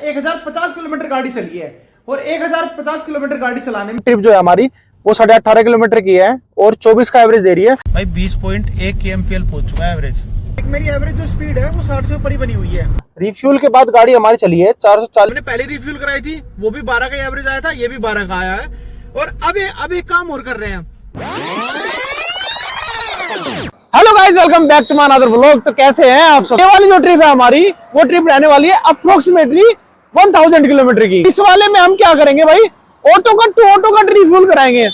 1050 kilometre गाड़ी चली है। और 1050 किलोमीटर गाड़ी चलाने में ट्रिप जो है हमारी वो 18.5 किलोमीटर की है और 24 का एवरेज दे रही है भाई। 20.1 kmpl पहुंच चुका है एवरेज। मेरी एवरेज जो स्पीड है वो 60 से ऊपर ही बनी हुई है। रिफ्यूल के बाद गाड़ी हमारी चली है 440। मैंने पहले रिफ्यूल कराई थी, वो भी 12 का एवरेज आया था, ये भी 12 का आया है। और अब एक काम और कर रहे हैं। Hello guys, welcome back to my another vlog. तो कैसे हैं आप सब? ये वाली जो ट्रिप है हमारी, वो ट्रिप रहने वाली है अप्रोक्सीमेटली 1000 किलोमीटर की। इस वाले में हम क्या करेंगे भाई, ऑटो कट रिफ्यूल कराएंगे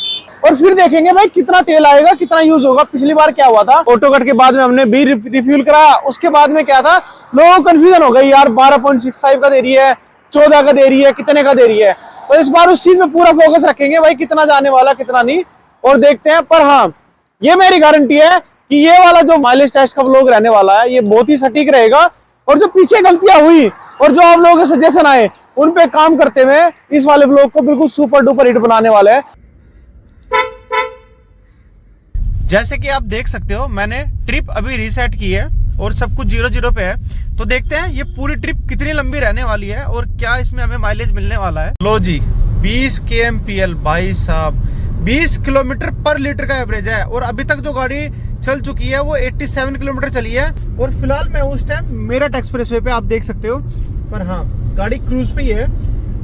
और फिर देखेंगे भाई कितना तेल आएगा, कितना यूज होगा। पिछली बार क्या हुआ था, ऑटो कट के बाद में हमने भी रिफ्यूल कराया, उसके बाद में क्या था, लोगों को कंफ्यूजन हो गई यार 12.65 का दे रही है, 14 का दे रही है, कितने का दे रही है। तो इस बार उस चीज में पूरा फोकस रखेंगे भाई, कितना जाने वाला कितना नहीं, और देखते हैं। पर हाँ, ये मेरी गारंटी है कि ये वाला जो माइलेज टेस्ट का व्लॉग रहने वाला है, ये बहुत ही सटीक रहेगा। और जो पीछे गलतियां हुई और जो आप लोगों के सजेशन आए, उन पे काम करते हुए इस वाले व्लॉग को बिल्कुल सुपर डुपर हिट बनाने वाले हैं। जैसे कि आप देख सकते हो, मैंने ट्रिप अभी रीसेट की है और सब कुछ 0-0 पे है। तो देखते हैं ये पूरी ट्रिप कितनी लंबी रहने वाली है और क्या इसमें हमें माइलेज मिलने वाला है। लो जी, 20 kmpl भाई साहब, 20 किलोमीटर पर लीटर का एवरेज है। और अभी तक जो गाड़ी चल चुकी है वो 87 किलोमीटर चली है। और फिलहाल मैं उस टाइम मेरठ एक्सप्रेसवे पे, आप देख सकते हो। पर हाँ, गाड़ी क्रूज पे ही है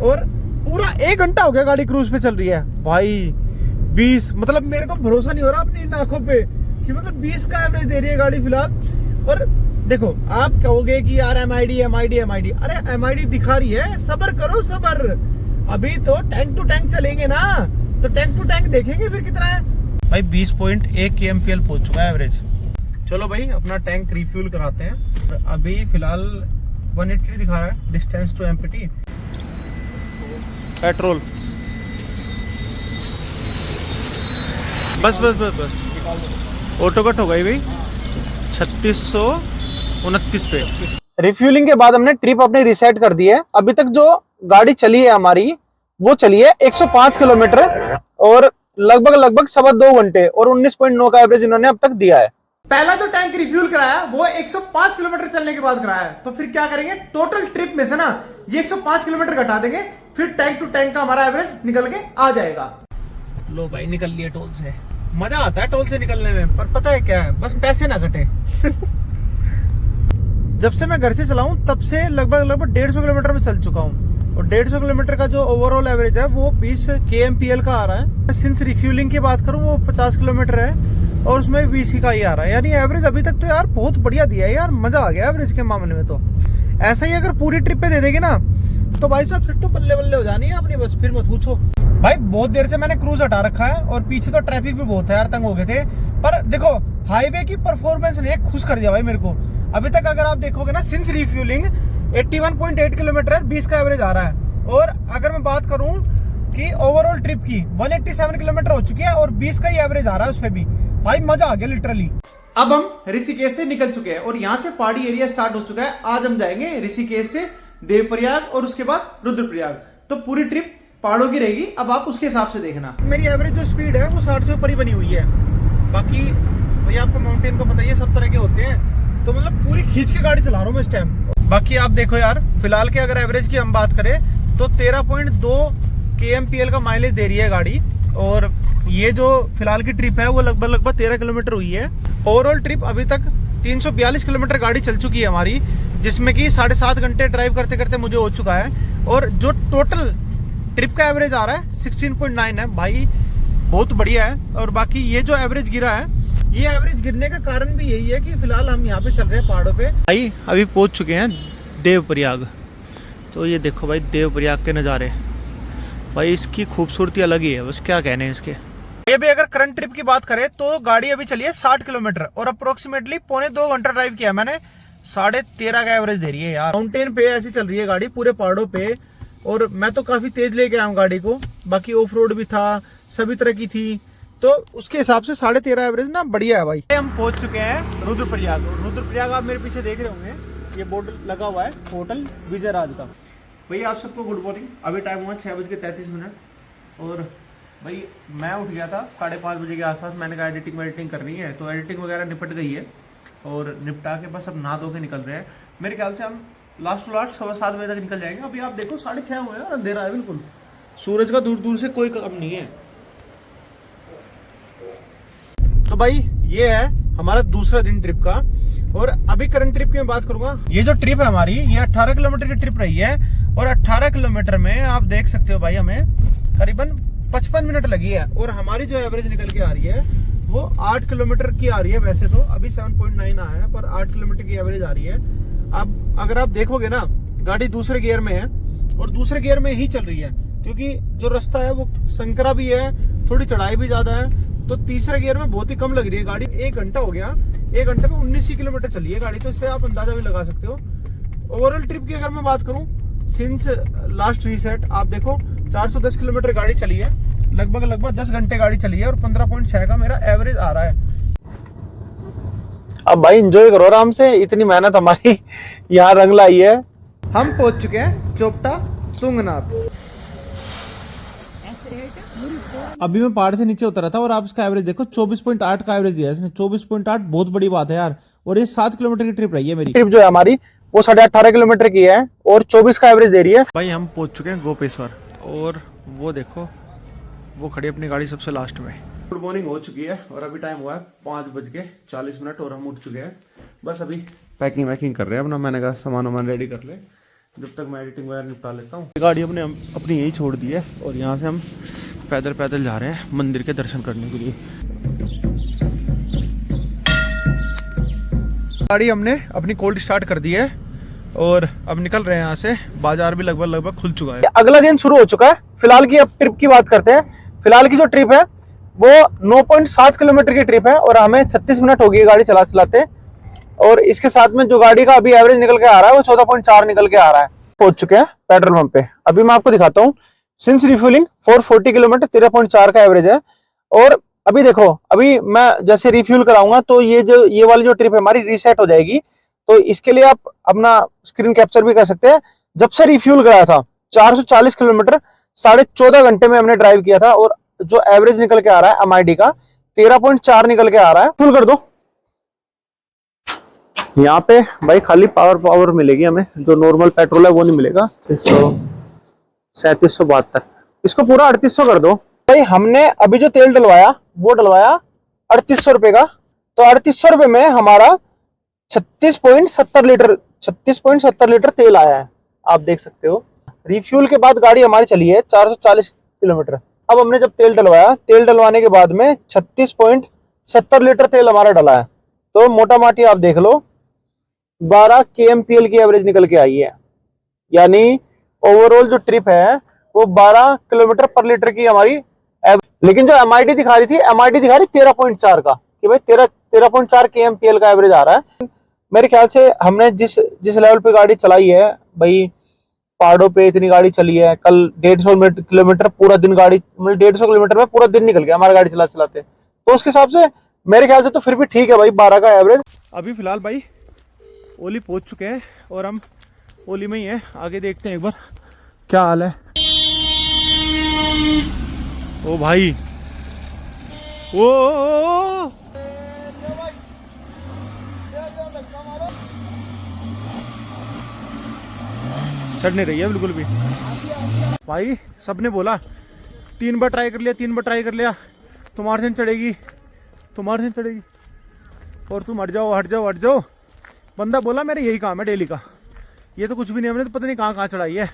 और पूरा 1 घंटा हो गया गाड़ी क्रूज पे चल रही है भाई। 20 मतलब मेरे को भरोसा नहीं हो रहा अपनी आंखों पे कि मतलब 20 का एवरेज दे रही है गाड़ी फिलहाल। और देखो, आप कहोगे कि यार एमआईडी, अरे एमआईडी दिखा रही है, सब्र करो सब्र। अभी तो टैंक टू टैंक चलेंगे ना, तो टैंक टू टैंक देखेंगे फिर कितना है भाई। 20.1 kmpl पहुंच चुका है एवरेज। चलो भाई, अपना टैंक रिफ्यूल कराते हैं। अभी फिलहाल 180 दिखा रहा है डिस्टेंस टू एम्प्टी पेट्रोल। बस ऑटो कट हो गई भाई 3629 पे। रिफ्यूलिंग के बाद हमने ट्रिप अपनी रिसेट कर दी है। अभी तक जो गाड़ी चली है हमारी, वो चली है 105 किलोमीटर और लगभग 2.25 घंटे और 19.9 का एवरेज इन्होंने अब तक दिया है। पहला जो टैंक रिफ्यूल कराया वो 105 किलोमीटर चलने के बाद कराया है। तो फिर क्या करेंगे, टोटल ट्रिप में से ना ये 105 किलोमीटर घटा देंगे, फिर टैंक टू टैंक का हमारा एवरेज निकल के आ जाएगा। लो भाई, निकल लिया टोल से। मजा आता है टोल से निकलने में, पर पता है क्या है, बस पैसे ना कटे। जब से मैं घर से चलाऊं तब से लगभग 150 किलोमीटर में चल चुका हूं। और 150 किलोमीटर का जो ओवरऑल एवरेज है वो 20 kmpl का आ रहा है। सिंस रिफ्यूलिंग की बात करूं वो 50 किलोमीटर है और उसमें 20 का ही आ रहा है। यानी एवरेज अभी तक तो यार बहुत बढ़िया दिया है यार, मजा आ गया एवरेज के मामले में। तो ऐसा ही अगर पूरी ट्रिप पे दे देंगे ना तो भाई साहब फिर तो बल्ले बल्ले हो जानी है अपनी, बस फिर मत पूछो भाई। बहुत देर से मैंने क्रूज हटा रखा है और पीछे तो ट्रैफिक भी बहुत है यार, तंग हो गए थे। पर देखो, हाईवे की परफॉर्मेंस ने खुश कर दिया भाई मेरे को। अभी तक अगर आप देखोगे ना, सिंस रिफ्यूलिंग 81.8 किलोमीटर 20 का एवरेज आ रहा है। और अगर मैं बात करूं कि ओवरऑल ट्रिप की 187 किलोमीटर हो चुकी है और 20 का ही एवरेज आ रहा है उसमें भी। भाई मजा आ गया लिटरली। अब हम ऋषिकेश से निकल चुके हैं और यहाँ से पहाड़ी एरिया स्टार्ट हो चुका है। आज हम जाएंगे ऋषिकेश से देवप्रयाग और उसके बाद रुद्रप्रयाग। तो पूरी ट्रिप पहाड़ों की रहेगी, अब आप उसके हिसाब से देखना। मेरी एवरेज जो स्पीड है वो 60 से ऊपर ही बनी हुई है। बाकी भैया आपको माउंटेन का पता ही है, सब तरह के होते हैं। तो मतलब पूरी खींच के गाड़ी चला रहा हूँ मैं इस टाइम। बाकी आप देखो यार, फिलहाल के अगर एवरेज की हम बात करें तो 13.2 kmpl का माइलेज दे रही है गाड़ी। और ये जो फिलहाल की ट्रिप है वो लगभग 13 किलोमीटर हुई है। ओवरऑल ट्रिप अभी तक 342 किलोमीटर गाड़ी चल चुकी है हमारी, जिसमें कि 7.5 घंटे ड्राइव करते करते मुझे हो चुका है। और जो टोटल ट्रिप का एवरेज आ रहा है 16.9 है भाई, बहुत बढ़िया है। और बाकी ये जो एवरेज गिरा है, ये एवरेज गिरने का कारण भी यही है कि फिलहाल हम यहाँ पे चल रहे हैं पहाड़ों पे। भाई अभी पहुंच चुके हैं देवप्रयाग। तो ये देखो भाई देवप्रयाग के नज़ारे, भाई इसकी खूबसूरती अलग ही है, बस क्या कहने हैं इसके। ये भी अगर करंट ट्रिप की बात करें तो गाड़ी अभी चली है 60 किलोमीटर और अप्रोक्सीमेटली 1.25 घंटा ड्राइव किया मैंने। 13.5 का एवरेज दे रही है यार। माउंटेन पे ऐसी चल रही है गाड़ी, पूरे पहाड़ों पे। और मैं तो काफी तेज लेके आया हूँ गाड़ी को, बाकी ऑफ रोड भी था, सभी तरह की थी। तो उसके हिसाब से 13.5 एवरेज ना बढ़िया है भाई। हम पहुंच चुके हैं रुद्रप्रयाग। रुद्रप्रयाग आप मेरे पीछे देख रहे होंगे, ये बोर्ड लगा हुआ है होटल विजय राज का। भैया आप सबको गुड मॉर्निंग। अभी टाइम हुआ 6:33 और भाई मैं उठ गया था 5:30 बजे के आसपास। मैंने कहा एडिटिंग करनी है, तो एडिटिंग वगैरह निपट गई है और निपटा के बस अब नहा धो के निकल रहे हैं। मेरे ख्याल से हम लास्ट टू लास्ट 7:15 बजे तक निकल जाएंगे। अभी आप देखो 6:30 हुए हैं और अंधेरा है बिल्कुल, सूरज का दूर दूर से कोई कम नहीं है। तो भाई ये है हमारा दूसरा दिन ट्रिप का। और अभी करंट ट्रिप की मैं बात करूंगा। ये जो ट्रिप है हमारी, ये 18 किलोमीटर की ट्रिप रही है और 18 किलोमीटर में आप देख सकते हो भाई हमें करीबन 55 मिनट लगी है। और हमारी जो एवरेज निकल के आ रही है वो 8 किलोमीटर की आ रही है। वैसे तो अभी 7.9 आया है, पर 8 किलोमीटर की एवरेज आ रही है। अब अगर आप देखोगे ना, गाड़ी दूसरे गियर में है और दूसरे गियर में ही चल रही है, क्योंकि जो रास्ता है वो संकरा भी है, थोड़ी चढ़ाई भी ज्यादा है, तो तीसरे गियर में बहुत ही कम लग रही है गाड़ी। 1 घंटा हो गया, 1 घंटे में 19 ही किलोमीटर चली है गाड़ी, तो इससे आप अंदाजा भी लगा सकते हो। ओवरऑल ट्रिप की अगर मैं बात करूं, सिंस लास्ट रीसेट आप देखो 410 किलोमीटर गाड़ी चली है, लगभग 10 घंटे गाड़ी चली है और 15.6 का मेरा एवरेज आ रहा है। अब भाई एंजॉय करो आराम से, इतनी मेहनत हमारी यहाँ रंग लाई है। हम पहुंच चुके हैं चोपटा तुंगनाथ। अभी मैं पहाड़ से नीचे उतरा था और आप इसका एवरेज देखो, 24.8 का एवरेज दिया है इसने। 24.8 बहुत बड़ी बात है यार। और ये 7 किलोमीटर की ट्रिप रही है मेरी। ट्रिप जो है हमारी वो 18.5 किलोमीटर की है और 24 का एवरेज दे रही है। भाई हम पहुंच चुके हैं गोपेश्वर और वो देखो वो खड़ी अपनी गाड़ी सबसे लास्ट में। गुड मॉर्निंग हो चुकी है और अभी टाइम हुआ है 5:40 और हम उठ चुके हैं। बस अभी पैकिंग वैकिंग कर रहे हैं अपना। मैंने कहा सामान वामान रेडी कर ले, जब तक मैं एडिटिंग वगैरह निपटा लेता हूँ। गाड़ी अपनी यही छोड़ दी है और यहाँ से हम पैदल जा रहे हैं मंदिर के दर्शन करने के लिए। गाड़ी हमने अपनी कोल्ड स्टार्ट कर दी है और अब निकल रहे हैं यहाँ से। बाजार भी लगभग खुल चुका है। अगला दिन शुरू हो चुका है। फिलहाल की अब ट्रिप की बात करते हैं। फिलहाल की जो ट्रिप है वो 9.7 किलोमीटर की ट्रिप है और हमें 36 मिनट हो गई गाड़ी चलाते। और इसके साथ में जो गाड़ी का अभी एवरेज निकल के आ रहा है वो 14.4 निकल के आ रहा है। पहुंच चुके हैं पेट्रोल पंप पे। अभी मैं आपको दिखाता हूँ। सिंस रिफ्यूलिंग 440 किलोमीटर 13.4 का एवरेज है। और अभी देखो, अभी मैं जैसे रिफ्यूल कराऊंगा तो ये वाली जो ट्रिप है हमारी रीसेट हो जाएगी। तो इसके लिए आप अपना स्क्रीन कैप्चर भी कर सकते हैं। जब से रिफ्यूल कराया था 440 किलोमीटर 14.5 घंटे में हमने ड्राइव किया था और जो एवरेज निकल के आ रहा है MID का 13.4 निकल के आ रहा है। फुल कर दो। यहाँ पे भाई खाली पावर मिलेगी हमें, जो नॉर्मल पेट्रोल है वो नहीं मिलेगा। 3772, इसको पूरा 3800 कर दो। भाई हमने अभी जो तेल डलवाया वो डलवाया 3800 रुपए का। तो 3800 रुपए में हमारा 36.70 लीटर तेल आया है, आप देख सकते हो। रिफ्यूल के बाद गाड़ी हमारी चली है 440 किलोमीटर। अब हमने जब तेल डलवाया, तेल डलवाने के बाद में 36.70 लीटर तेल हमारा डला है। तो मोटा माटी आप देख लो 12 kmpl की एवरेज निकल के आई है। यानी ओवरऑल जो ट्रिप है वो 12 किलोमीटर पर लीटर की हमारी। लेकिन जो MID दिखा रही थी, MID दिखा रही 13.4 का, कि भाई 13.4 kmpl का एवरेज आ रहा है। मेरे ख्याल से हमने जिस लेवल पे गाड़ी चलाई है भाई, पहाड़ों पे इतनी गाड़ी चली है। कल 150 किलोमीटर पूरा दिन गाड़ी, मतलब 150 किलोमीटर में पूरा दिन निकल गया हमारा गाड़ी चलाते। तो उसके हिसाब से मेरे ख्याल से तो फिर भी ठीक है भाई 12 का एवरेज। अभी फिलहाल भाई ओली पहुंच चुके हैं और हम ओली में ही हैं। आगे देखते हैं एक बार क्या हाल है। ओ भाई ओ चढ़ नहीं रही है बिल्कुल भी भाई। सबने बोला 3 बार ट्राई कर लिया, तुम्हारे से चढ़ेगी और तुम हट जाओ। बंदा बोला मेरा यही काम है डेली का, ये तो कुछ भी नहीं, हमने तो पता नहीं कहाँ चढ़ाई है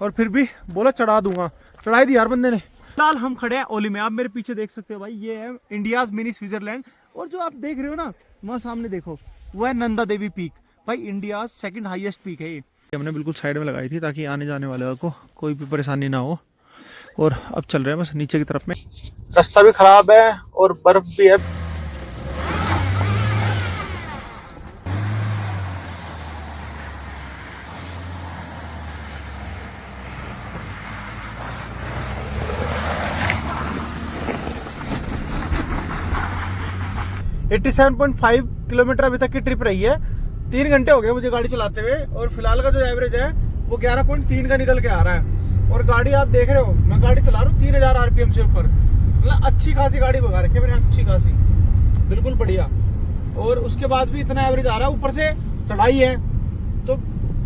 और फिर भी बोला चढ़ा दूंगा। चढ़ाई दी यार बंदे ने। फिलहाल हम खड़े हैं ओली में। आप मेरे पीछे देख सकते हो भाई, ये है इंडियाज मिनी स्विट्जरलैंड। और जो आप देख रहे हो ना वहाँ सामने देखो, वो है नंदा देवी पीक। भाई इंडिया 2nd हाईएस्ट पीक है ये। हमने बिल्कुल साइड में लगाई थी ताकि आने जाने वाले को कोई भी परेशानी ना हो। और अब चल रहे हैं बस नीचे की तरफ में। रास्ता भी खराब है और बर्फ भी है। है 87.5 किलोमीटर अभी तक की ट्रिप रही है। 3 घंटे हो गए मुझे गाड़ी चलाते हुए और फिलहाल का जो एवरेज है वो 11.3 का निकल के आ रहा है। और गाड़ी आप देख रहे हो, मैं गाड़ी चला रहा हूँ 3000 RPM से ऊपर। मतलब अच्छी खासी गाड़ी भगा रखी है मैंने, अच्छी खासी, बिल्कुल बढ़िया। और उसके बाद भी इतना एवरेज आ रहा है, ऊपर से चढ़ाई है तो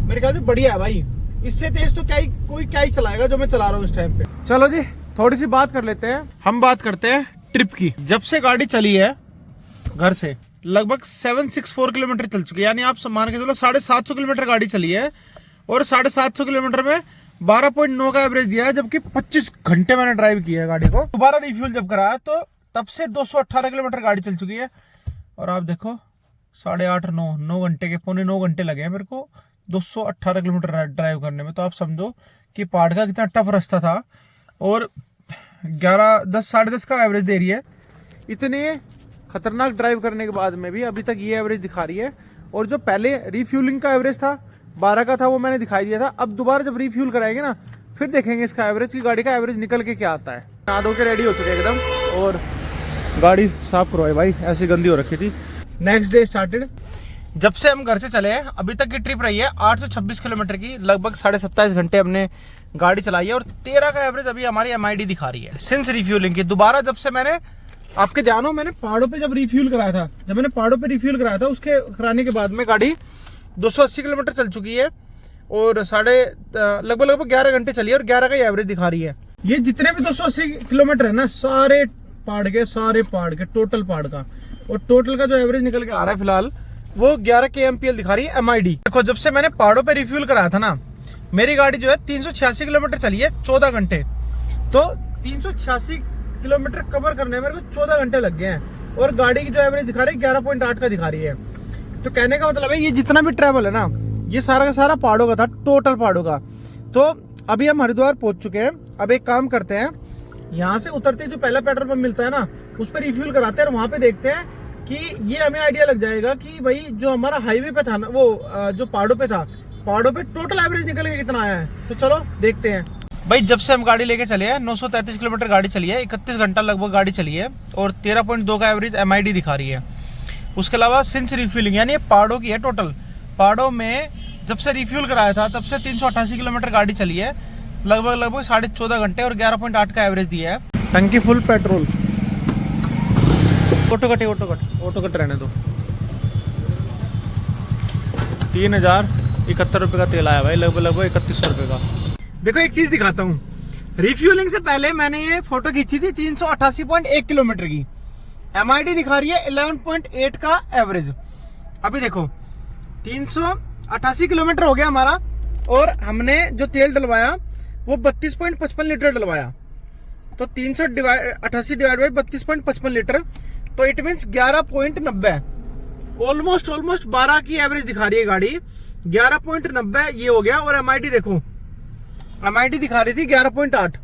मेरे ख्याल से बढ़िया है भाई। इससे तेज तो क्या ही चलाएगा जो मैं चला रहा हूँ इस टाइम पे। चलो जी थोड़ी सी बात कर लेते हैं। हम बात करते हैं ट्रिप की। जब से गाड़ी चली है घर से लगभग 764 किलोमीटर चल चुकी है, यानी आप मान के चलो 750 किलोमीटर गाड़ी चली है और 750 किलोमीटर में 12.9 का एवरेज दिया है, जबकि 25 घंटे मैंने ड्राइव किया है गाड़ी को। दोबारा रिफ्यूल जब कराया तो तब से 218 किलोमीटर गाड़ी चल चुकी है और आप देखो 8.5 9 घंटे के पौने 9 घंटे लगे हैं मेरे को 218 किलोमीटर ड्राइव करने में। तो आप समझो कि पहाड़ का कितना टफ रास्ता था और 10 साढ़े 10 का एवरेज दे रही है। इतने खतरनाक ड्राइव करने के बाद में भी अभी तक ये एवरेज दिखा रही है। और जो पहले रिफ्यूलिंग का एवरेज था 12 का था, वो मैंने दिखाई दिया था। अब दोबारा जब रिफ्यूल कराएंगे ना फिर देखेंगे इसका एवरेज की गाड़ी का एवरेज निकल के क्या आता है। नहा धो के रेडी हो चुके एकदम और गाड़ी साफ करवाई भाई, ऐसी गंदी हो रखी थी। Next day started. जब से हम घर से चले हैं अभी तक की ट्रिप रही है 826 किलोमीटर की, लगभग 27.5 घंटे हमने गाड़ी चलाई है और 13 का एवरेज अभी हमारी MID दिखा रही है सिंस रिफ्यूलिंग की। दोबारा जब से मैंने आपके ध्यान हो मैंने पहाड़ों पे जब रिफ्यूल कराया था, जब मैंने पहाड़ों पे रिफ्यूल कराया था उसके कराने के बाद में गाड़ी 280 किलोमीटर चल चुकी है और लगभग 11 घंटे चली है और 11 का एवरेज दिखा रही है। ये जितने भी 280 किलोमीटर है ना सारे पहाड़ के टोटल पहाड़ का, और टोटल का जो एवरेज निकल के आ रहा है फिलहाल वो 11 kmpl दिखा रही है MID। देखो जब से मैंने पहाड़ों पे रिफ्यूल कराया था ना मेरी गाड़ी जो है 386 किलोमीटर चली है 14 घंटे। तो 386 किलोमीटर कवर करने में मेरे को 14 घंटे लग गए हैं और गाड़ी की जो एवरेज दिखा रही है 11.8 का दिखा रही है। तो कहने का मतलब है ये जितना भी ट्रैवल है ना ये सारा का सारा पहाड़ों का था, टोटल पहाड़ों का। तो अभी हम हरिद्वार पहुंच चुके हैं। अब एक काम करते हैं, यहाँ से उतरते जो पहला पेट्रोल पंप मिलता है ना उस पर रिफ्यूल कराते हैं और वहां पे देखते हैं कि ये हमें आइडिया लग जाएगा कि भाई जो हमारा हाईवे पे था ना वो जो पहाड़ों पे था, पहाड़ों पे टोटल एवरेज निकल के कितना आया है। तो चलो देखते हैं भाई। जब से हम गाड़ी लेके चले हैं 933 किलोमीटर गाड़ी चली है, 31 घंटा लगभग गाड़ी चली है और 13.2 का एवरेज MID दिखा रही है। उसके अलावा सिंस रिफ्यूलिंग यानी पहाड़ों की है टोटल, पहाड़ों में जब से रिफ्यूल कराया था तब से 388 किलोमीटर गाड़ी चली है, लगभग 14.5 घंटे और 11.8 का एवरेज दिया है। टंकी फुल पेट्रोल। ऑटो कट रहने दो। 3071 रुपये का तेल आया भाई, लगभग 3100 रुपये का। देखो एक चीज दिखाता हूँ, रिफ्यूलिंग से पहले मैंने ये फोटो खींची थी 388.1 किलोमीटर की, MID दिखा रही है 11.8 का एवरेज। अभी देखो 388 किलोमीटर हो गया हमारा और हमने जो तेल डलवाया वो 32.55 लीटर डलवाया। तो 388 डिवाइड बाई 32.55 लीटर तो इट मीन्स 11.90, ऑलमोस्ट 12 की एवरेज दिखा रही है गाड़ी। 11.90 ये हो गया और MID देखो, MID दिखा रही थी 11.8।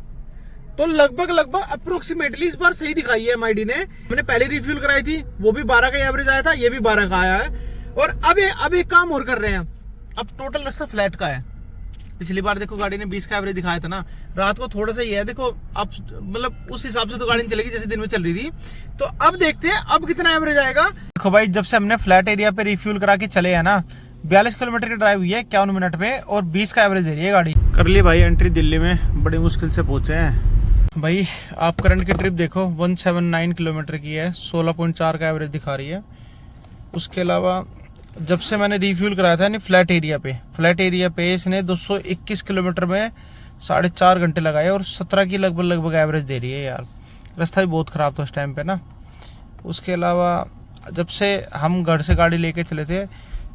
तो लगभग अप्रोक्सीमेटली इस बार सही दिखाई है MID ने। मैंने पहले रिफ्यूल कराई थी वो भी 12 का एवरेज आया था, ये भी 12 का आया है। और अब एक काम और कर रहे हैं, अब टोटल रास्ता फ्लैट का है। पिछली बार देखो गाड़ी ने 20 का एवरेज दिखाया था ना, रात को थोड़ा सा ही है। देखो अब मतलब उस हिसाब से तो गाड़ी नहीं चलेगी जैसे दिन में चल रही थी। तो अब देखते हैं अब कितना एवरेज आएगा। देखो भाई जब से हमने फ्लैट एरिया पे रिफ्यूल करा के चले हैं ना 42 किलोमीटर की ड्राइव हुई है 51 मिनट में और 20 का एवरेज दे रही है गाड़ी। कर ली भाई एंट्री दिल्ली में, बड़ी मुश्किल से पहुंचे हैं भाई। आप करंट की ट्रिप देखो 179 किलोमीटर की है, 16.4 का एवरेज दिखा रही है। उसके अलावा जब से मैंने रिफ्यूल कराया था फ्लैट एरिया पे इसने 221 किलोमीटर में 4.5 घंटे लगाए और 17 की लगभग एवरेज दे रही है यार। रास्ता भी बहुत ख़राब था उस टाइम पे ना। उसके अलावा जब से हम घर से गाड़ी लेके चले थे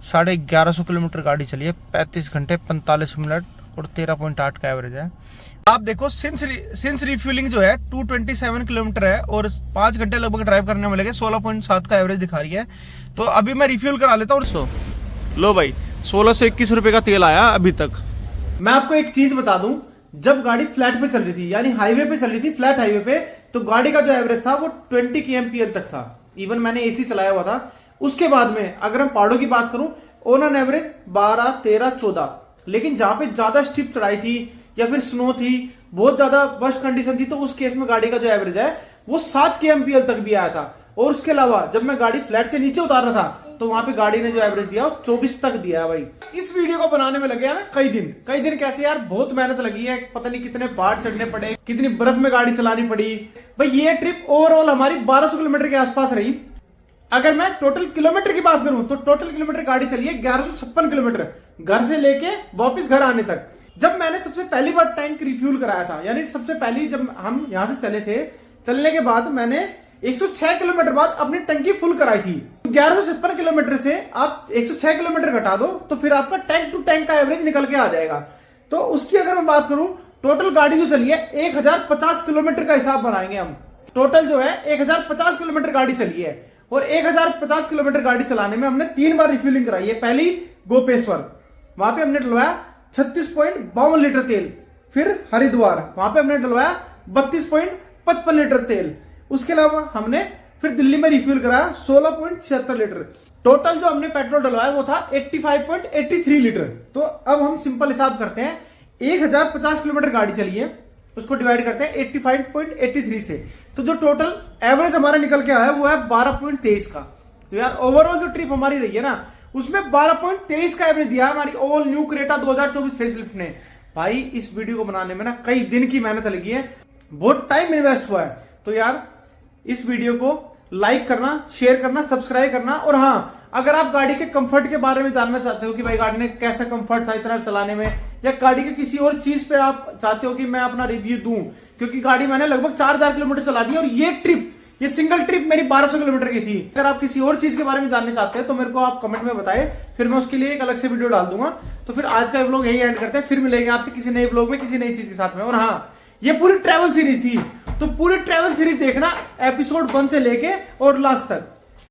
1150 किलोमीटर गाड़ी चली है, 35 घंटे 45 मिनट और 13.8 का एवरेज है। आप देखो सिंस रिफ्यूलिंग जो है 227 किलोमीटर है और 5 घंटे लगभग ड्राइव करने में लगे, 16.7 का एवरेज दिखा रही है। तो अभी मैं रिफ्यूल करा लेता हूँ। लो भाई 1621 रुपये का तेल आया अभी तक। मैं आपको एक चीज बता दूं, जब गाड़ी फ्लैट पे चल रही थी यानी हाईवे पे चल रही थी, फ्लैट हाईवे पे, तो गाड़ी का जो एवरेज था वो 20 kmpl तक था। इवन मैंने AC चलाया हुआ था। उसके बाद में अगर हम पहाड़ों की बात करूं ऑन एन एवरेज 12, 13, 14, लेकिन जहां पे ज्यादा स्टीप चढ़ाई थी या फिर स्नो थी, बहुत ज्यादा वर्स्ट कंडीशन थी, तो उस केस में गाड़ी का जो एवरेज है वो 7 kmpl तक भी आया था। और उसके अलावा जब मैं गाड़ी फ्लैट से नीचे उतार रहा था तो वहां पे गाड़ी ने जो एवरेज दिया वो 24 तक दिया है भाई। इस वीडियो को बनाने में लगे हमें कई दिन कैसे यार, बहुत मेहनत लगी है। पता नहीं कितने पहाड़ चढ़ने पड़े, कितनी बर्फ में गाड़ी चलानी पड़ी भाई। ये ट्रिप ओवरऑल हमारी 1200 किलोमीटर के आसपास रही अगर मैं टोटल किलोमीटर की बात करूं तो टोटल किलोमीटर गाड़ी चली है 1156 किलोमीटर घर से लेके वापस घर आने तक। जब मैंने सबसे पहली बार टैंक रिफ्यूल कराया था, यानी सबसे पहली जब हम यहां से चले थे, चलने के बाद मैंने 106 किलोमीटर बाद अपनी टंकी फुल कराई थी। 1156 किलोमीटर से आप 106 किलोमीटर घटा दो तो फिर आपका टैंक टू टैंक का एवरेज निकल के आ जाएगा। तो उसकी अगर मैं बात करूं, टोटल गाड़ी जो चली है 1050 किलोमीटर का हिसाब बनाएंगे हम। टोटल जो है 1050 किलोमीटर गाड़ी चली है और 1050 किलोमीटर गाड़ी चलाने में हमने 3 बार रिफ्यूलिंग कराई है। पहली गोपेश्वर, वहां पे हमने डलवाया 36.52 लीटर तेल। फिर हरिद्वार, वहां पे हमने डलवाया 32.55 लीटर तेल। उसके अलावा हमने फिर दिल्ली में रिफ्यूल कराया 16.76 लीटर। टोटल जो हमने पेट्रोल डलवाया वो था 85.83 लीटर। तो अब हम सिंपल हिसाब करते हैं, 1050 किलोमीटर गाड़ी चली है, उसको डिवाइड करते हैं 85.83 से, तो जो टोटल एवरेज हमारा निकल के आया वो है 12.23 का। तो यार ओवरऑल जो ट्रिप हमारी रही है ना, उसमें 12.23 का एवरेज दिया हमारी ऑल न्यू क्रेटा 2024 फेसलिफ्ट ने। भाई इस वीडियो को बनाने में ना कई दिन की मेहनत लगी है, बहुत टाइम इन्वेस्ट हुआ है। तो यार इस वीडियो को लाइक करना, शेयर करना, सब्सक्राइब करना। और हाँ, अगर आप गाड़ी के कंफर्ट के बारे में जानना चाहते हो कि भाई गाड़ी ने कैसा कंफर्ट था इतना चलाने में, या गाड़ी के किसी और चीज पे आप चाहते हो कि मैं अपना रिव्यू दूं, क्योंकि गाड़ी मैंने लगभग 4000 किलोमीटर चला दी और ये ट्रिप, ये सिंगल ट्रिप मेरी 1200 किलोमीटर की थी। अगर आप किसी और चीज के बारे में जानना चाहते हैं तो मेरे को आप कमेंट में बताएं, फिर मैं उसके लिए एक अलग से वीडियो डाल दूंगा। तो फिर आज का व्लॉग यही एंड करते हैं, फिर मिलेंगे आपसे किसी नए व्लॉग में किसी नई चीज के साथ में। और हाँ, ये पूरी ट्रैवल सीरीज थी, तो पूरी ट्रैवल सीरीज देखना एपिसोड 1 से लेके और लास्ट तक।